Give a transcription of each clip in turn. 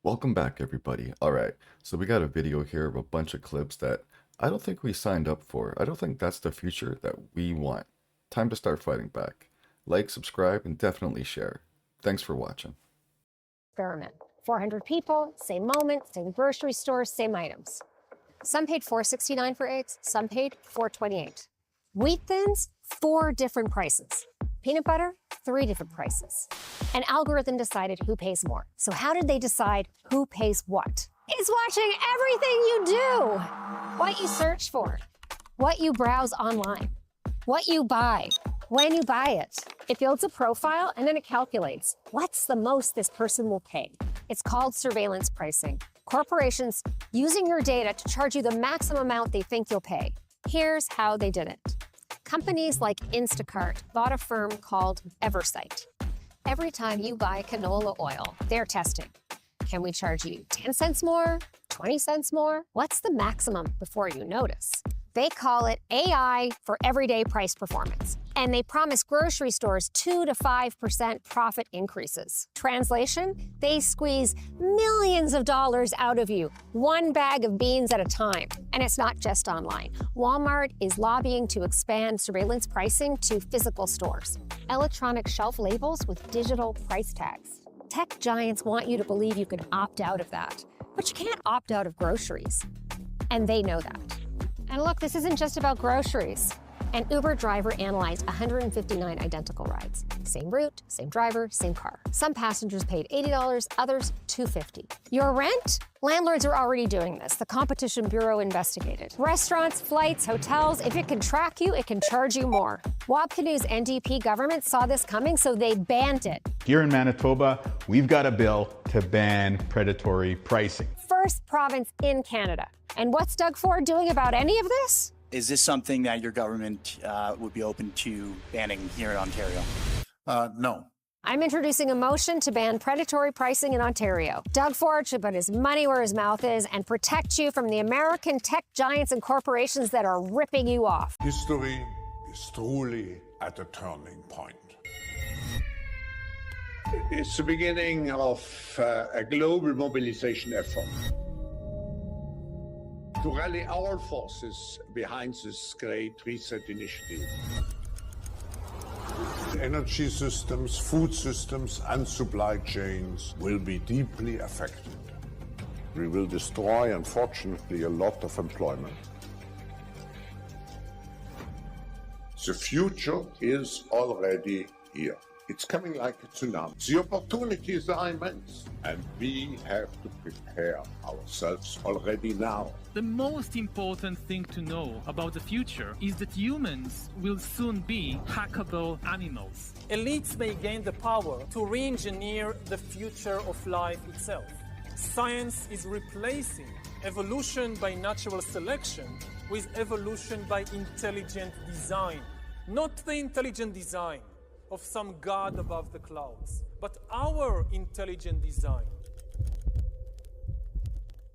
Welcome back, everybody. All right, so we got a video here of a bunch of clips that I don't think we signed up for. I don't think that's the future that we want. Time to start fighting back. Like, subscribe, and definitely share. Thanks for watching. Experiment. 400 people, same moment, same grocery store, same items. Some paid $4.69 for eggs, some paid $4.28. Wheat thins, 4 different prices. Peanut butter, 3 different prices. An algorithm decided who pays more. So how did they decide who pays what? It's watching everything you do. What you search for, what you browse online, what you buy, when you buy it. It builds a profile and then it calculates what's the most this person will pay. It's called surveillance pricing. Corporations using your data to charge you the maximum amount they think you'll pay. Here's how they did it. Companies like Instacart bought a firm called Eversight. Every time you buy canola oil, they're testing. Can we charge you 10 cents more, 20 cents more? What's the maximum before you notice? They call it AI for everyday price performance. And they promise grocery stores 2 to 5% profit increases. Translation, they squeeze millions of dollars out of you, one bag of beans at a time. And it's not just online. Walmart is lobbying to expand surveillance pricing to physical stores. Electronic shelf labels with digital price tags. Tech giants want you to believe you can opt out of that, but you can't opt out of groceries. And they know that. And look, this isn't just about groceries. An Uber driver analyzed 159 identical rides. Same route, same driver, same car. Some passengers paid $80, others $250. Your rent? Landlords are already doing this. The Competition Bureau investigated. Restaurants, flights, hotels, if it can track you, it can charge you more. Wabkanu's NDP government saw this coming, so they banned it. Here in Manitoba, we've got a bill to ban predatory pricing. First province in Canada. And what's Doug Ford doing about any of this? Is this something that your government would be open to banning here in Ontario? No. I'm introducing a motion to ban predatory pricing in Ontario. Doug Ford should put his money where his mouth is and protect you from the American tech giants and corporations that are ripping you off. History is truly at a turning point. It's the beginning of a global mobilization effort to rally our forces behind this great reset initiative. Energy systems, food systems, and supply chains will be deeply affected. We will destroy, unfortunately, a lot of employment. The future is already here. It's coming like a tsunami. The opportunities are immense, and we have to prepare ourselves already now. The most important thing to know about the future is that humans will soon be hackable animals. Elites may gain the power to re-engineer the future of life itself. Science is replacing evolution by natural selection with evolution by intelligent design. Not the intelligent design of some god above the clouds, but our intelligent design.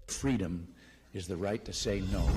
Freedom is the right to say no.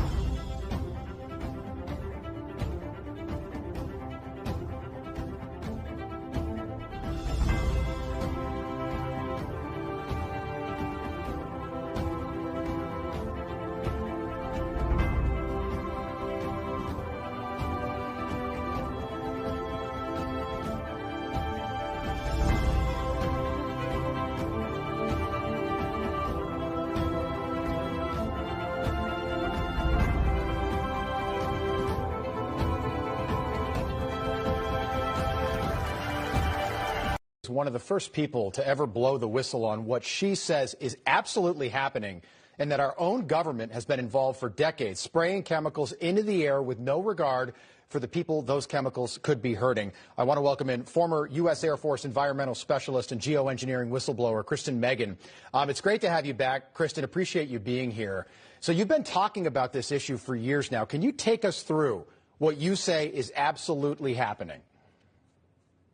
One of the first people to ever blow the whistle on what she says is absolutely happening, and that our own government has been involved for decades, spraying chemicals into the air with no regard for the people those chemicals could be hurting. I want to welcome in former U.S. Air Force environmental specialist and geoengineering whistleblower, Kristen Megan. It's great to have you back, Kristen. Appreciate you being here. So you've been talking about this issue for years now. Can you take us through what you say is absolutely happening?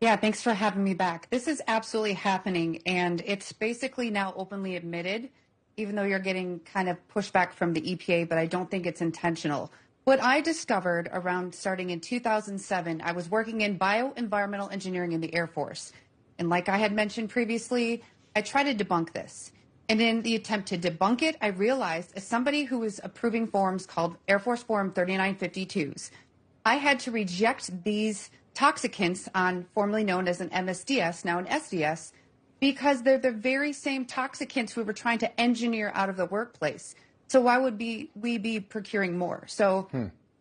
Yeah, thanks for having me back. This is absolutely happening, and it's basically now openly admitted, even though you're getting kind of pushback from the EPA, but I don't think it's intentional. What I discovered around starting in 2007, I was working in bioenvironmental engineering in the Air Force. And like I had mentioned previously, I try to debunk this. And in the attempt to debunk it, I realized, as somebody who was approving forms called Air Force Form 3952s, I had to reject these toxicants on formerly known as an MSDS, now an SDS, because they're the very same toxicants we were trying to engineer out of the workplace. So why would we be procuring more? So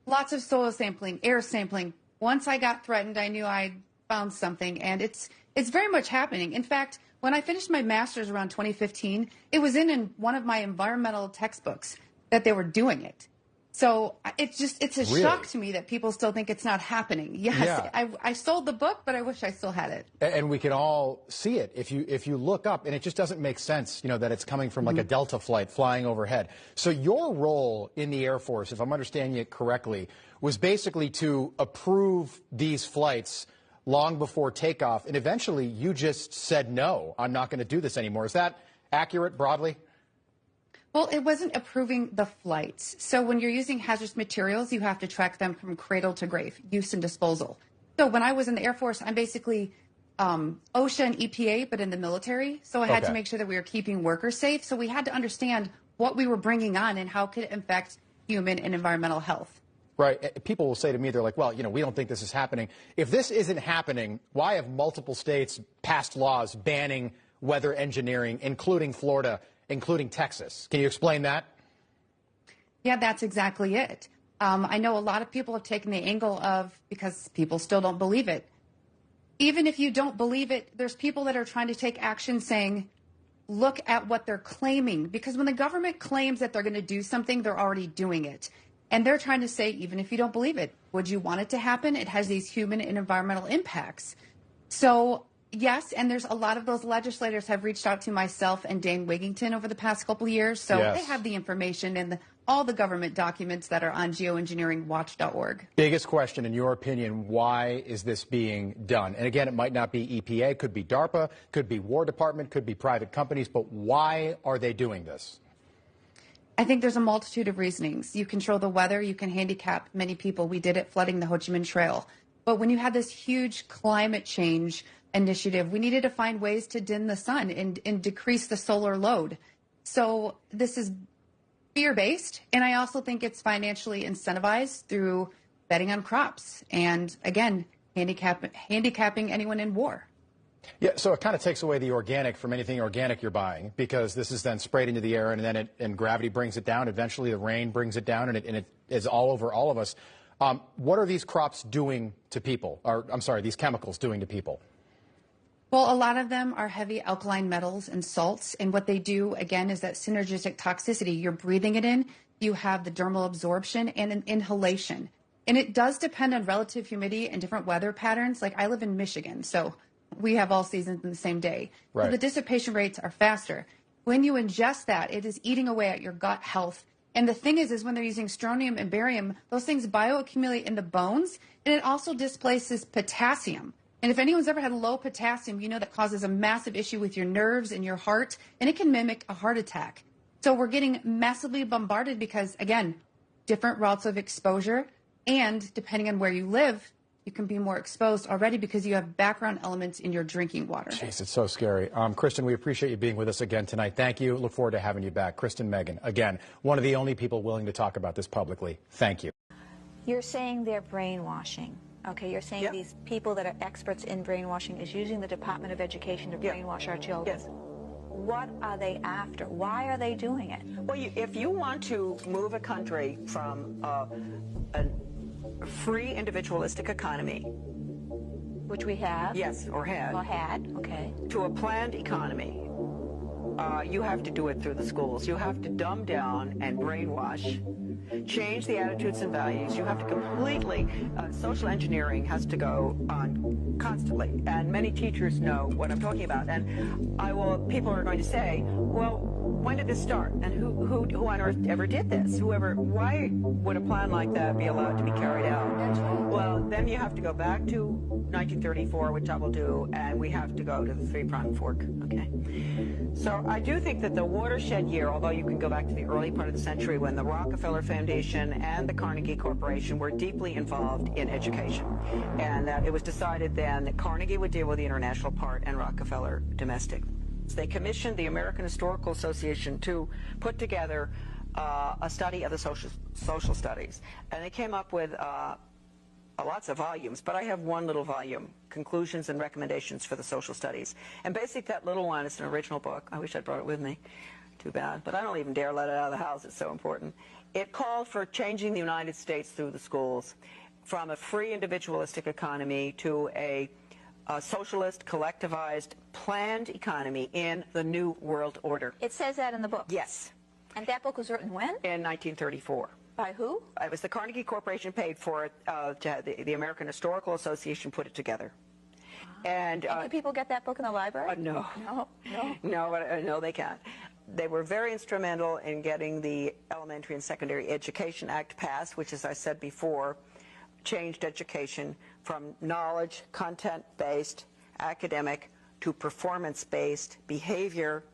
lots of soil sampling, air sampling. Once I got threatened, I knew I found something, and it's very much happening. In fact, when I finished my master's around 2015, it was in one of my environmental textbooks that they were doing it. So it's a shock to me that people still think it's not happening. Yes, yeah. I sold the book, but I wish I still had it. And we can all see it if you look up, and it just doesn't make sense, that it's coming from like a Delta flight flying overhead. So your role in the Air Force, if I'm understanding it correctly, was basically to approve these flights long before takeoff, and eventually you just said, no, I'm not going to do this anymore. Is that accurate broadly? Well, it wasn't approving the flights. So when you're using hazardous materials, you have to track them from cradle to grave, use and disposal. So when I was in the Air Force, I'm basically OSHA and EPA, but in the military. So I had to make sure that we were keeping workers safe. So we had to understand what we were bringing on and how could it affect human and environmental health. Right. People will say to me, they're like, well, we don't think this is happening. If this isn't happening, why have multiple states passed laws banning weather engineering, including Florida, including Texas? Can you explain that? Yeah, that's exactly it. I know a lot of people have taken the angle of, because people still don't believe it. Even if you don't believe it, there's people that are trying to take action saying, look at what they're claiming. Because when the government claims that they're going to do something, they're already doing it. And they're trying to say, even if you don't believe it, would you want it to happen? It has these human and environmental impacts. So, yes, and there's a lot of those legislators have reached out to myself and Dane Wigington over the past couple of years. So they have the information and all the government documents that are on geoengineeringwatch.org. Biggest question, in your opinion, why is this being done? And again, it might not be EPA, could be DARPA, could be War Department, could be private companies, but why are they doing this? I think there's a multitude of reasonings. You control the weather, you can handicap many people. We did it flooding the Ho Chi Minh Trail. But when you have this huge climate change initiative, we needed to find ways to dim the sun and decrease the solar load. So this is fear-based, and I also think it's financially incentivized through betting on crops and, again, handicapping anyone in war. Yeah, so it kind of takes away the organic from anything organic you're buying, because this is then sprayed into the air, and then and gravity brings it down. Eventually, the rain brings it down, and it is all over all of us. What are these crops doing to people? Or, I'm sorry, these chemicals doing to people? Well, a lot of them are heavy alkaline metals and salts, and what they do, again, is that synergistic toxicity. You're breathing it in, you have the dermal absorption and an inhalation. And it does depend on relative humidity and different weather patterns. Like, I live in Michigan, so we have all seasons in the same day. Right. So the dissipation rates are faster. When you ingest that, it is eating away at your gut health. And the thing is when they're using strontium and barium, those things bioaccumulate in the bones, and it also displaces potassium. And if anyone's ever had low potassium, you know that causes a massive issue with your nerves and your heart, and it can mimic a heart attack. So we're getting massively bombarded because, again, different routes of exposure, and depending on where you live, you can be more exposed already because you have background elements in your drinking water. Jeez, it's so scary. Kristen, we appreciate you being with us again tonight. Thank you. Look forward to having you back. Kristen Megan, again, one of the only people willing to talk about this publicly. Thank you. You're saying they're brainwashing. Okay, you're saying these people that are experts in brainwashing is using the Department of Education to brainwash our children. Yes. What are they after? Why are they doing it? Well, if you want to move a country from a free individualistic economy, which we have. Yes, or had. Or had, okay. To a planned economy, you have to do it through the schools. You have to dumb down and brainwash, change the attitudes and values. You have to completely, social engineering has to go on constantly. And many teachers know what I'm talking about. And people are going to say, well, when did this start? And who on earth ever did this? Why would a plan like that be allowed to be carried out? That's right. Well, then you have to go back to 1934, which I will do, and we have to go to the three-pronged fork, okay? So I do think that the watershed year, although you can go back to the early part of the century when the Rockefeller Foundation and the Carnegie Corporation were deeply involved in education. And it was decided then that Carnegie would deal with the international part and Rockefeller domestic. They commissioned the American Historical Association to put together a study of the social studies, and they came up with lots of volumes, but I have one little volume, Conclusions and Recommendations for the Social Studies. And basically that little one is an original book. I wish I'd brought it with me. Too bad. But I don't even dare let it out of the house. It's so important. It called for changing the United States through the schools from a free individualistic economy to a socialist, collectivized, planned economy in the New World Order. It says that in the book? Yes. And that book was written when? In 1934. By who? It was the Carnegie Corporation paid for it. The American Historical Association put it together. And can people get that book in the library? No. No, they can't. They were very instrumental in getting the Elementary and Secondary Education Act passed, which, as I said before, changed education from knowledge, content-based, academic, to performance-based behavior.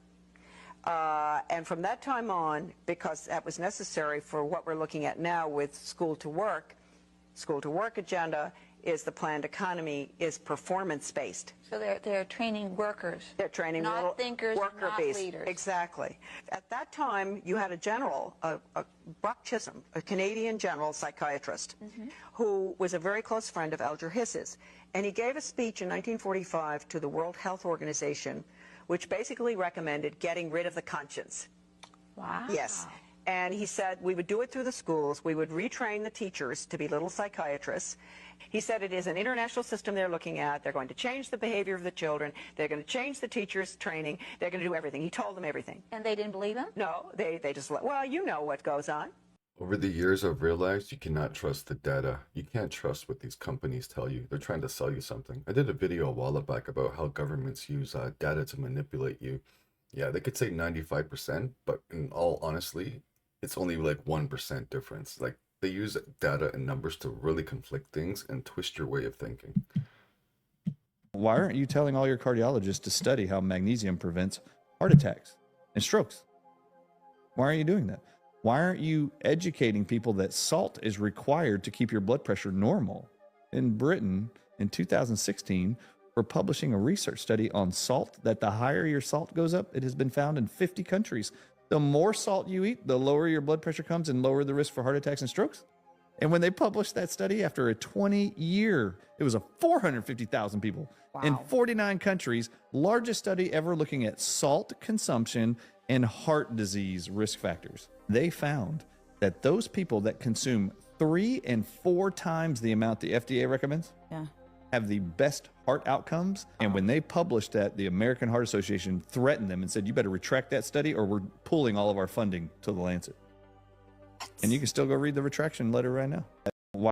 And from that time on, because that was necessary for what we're looking at now with school to work agenda is the planned economy is performance-based. So they're training workers. They're training not little thinkers, worker not bees. leaders. Exactly. At that time, you had a general, Buck Chisholm, a Canadian general psychiatrist, who was a very close friend of Alger Hiss's. And he gave a speech in 1945 to the World Health Organization, which basically recommended getting rid of the conscience. Wow. Yes. And he said we would do it through the schools. We would retrain the teachers to be little psychiatrists. He said it is an international system they're looking at. They're going to change the behavior of the children. They're going to change the teachers' training. They're going to do everything. He told them everything. And they didn't believe him? No, they just, well, you know what goes on. Over the years, I've realized you cannot trust the data. You can't trust what these companies tell you. They're trying to sell you something. I did a video a while back about how governments use data to manipulate you. Yeah, they could say 95%, but in all honesty, it's only like 1% difference. Like, they use data and numbers to really conflict things and twist your way of thinking. Why aren't you telling all your cardiologists to study how magnesium prevents heart attacks and strokes? Why aren't you doing that? Why aren't you educating people that salt is required to keep your blood pressure normal? In Britain, in 2016, we're publishing a research study on salt that the higher your salt goes up, it has been found in 50 countries. The more salt you eat, the lower your blood pressure comes and lower the risk for heart attacks and strokes. And when they published that study after a 20-year, it was a 450,000 people in 49 countries, largest study ever looking at salt consumption and heart disease risk factors. They found that those people that consume 3 and 4 times the amount the FDA recommends have the best heart outcomes. And when they published that, the American Heart Association threatened them and said, you better retract that study or we're pulling all of our funding to the Lancet. And you can still go read the retraction letter right now.